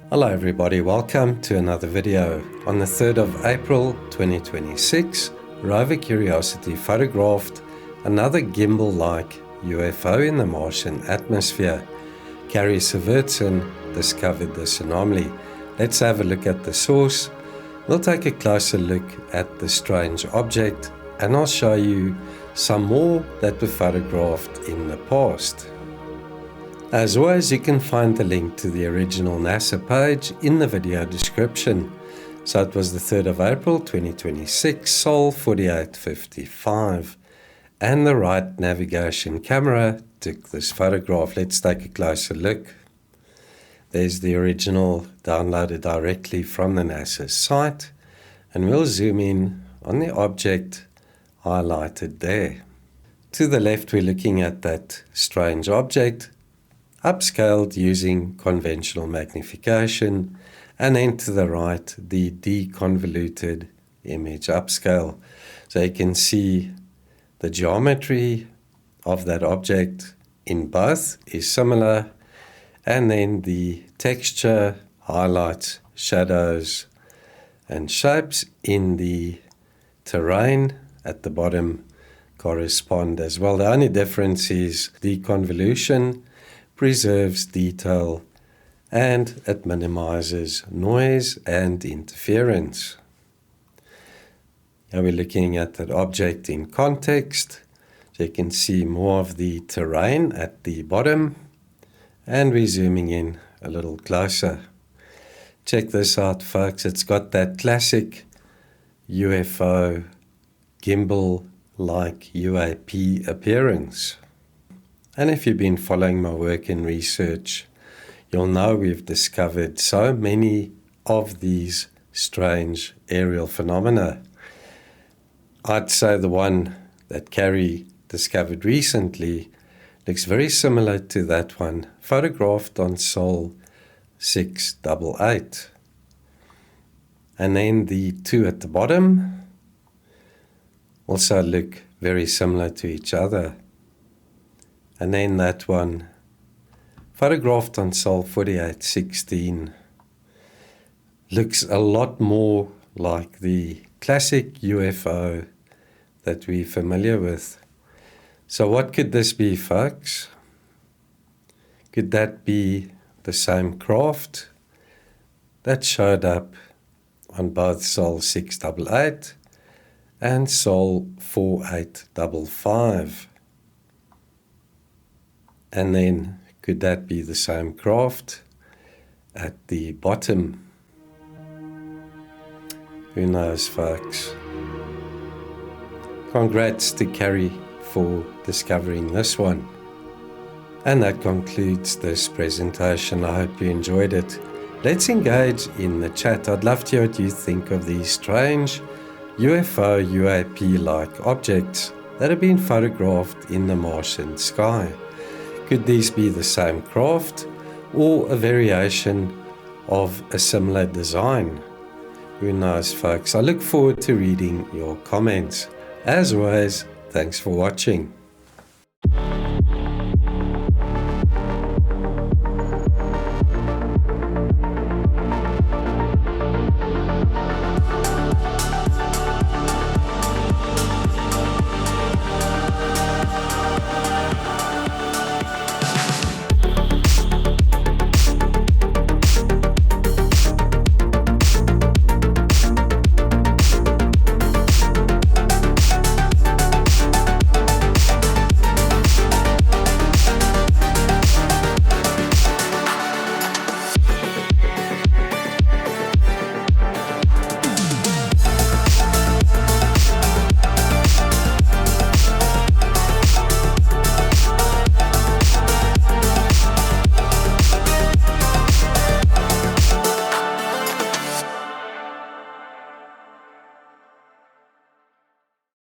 Hello everybody, welcome to another video. On the 3rd of April 2026, Rover Curiosity photographed another gimbal-like UFO in the Martian atmosphere. Kari Sivertzen discovered this anomaly. Let's have a look at the source. We'll take a closer look at the strange object, and I'll show you some more that were photographed in the past. As always, you can find the link to the original NASA page in the video description. So it was the 3rd of April 2026, Sol 4855. And the right navigation camera took this photograph. Let's take a closer look. There's the original downloaded directly from the NASA site. And we'll zoom in on the object highlighted there. To the left, we're looking at that strange object, upscaled using conventional magnification, and then to the right, the deconvoluted image upscale. So you can see the geometry of that object in both is similar, and then the texture, highlights, shadows, and shapes in the terrain at the bottom correspond as well. The only difference is the convolution preserves detail and it minimizes noise and interference. Now we're looking at that object in context. So you can see more of the terrain at the bottom, and we're zooming in a little closer. Check this out, folks. It's got that classic UFO gimbal-like UAP appearance. And if you've been following my work in research, you'll know we've discovered so many of these strange aerial phenomena. I'd say the one that Kari discovered recently looks very similar to that one, photographed on Sol 688. And then the two at the bottom also look very similar to each other. And then that one, photographed on Sol 4816, looks a lot more like the classic UFO that we're familiar with. So what could this be, folks? Could that be the same craft that showed up on both Sol 688 and Sol 4855? And then, could that be the same craft at the bottom? Who knows, folks? Congrats to Kari for discovering this one. And that concludes this presentation. I hope you enjoyed it. Let's engage in the chat. I'd love to hear what you think of these strange UFO, UAP-like objects that have been photographed in the Martian sky. Could these be the same craft or a variation of a similar design? Who knows, folks? I look forward to reading your comments. As always, thanks for watching.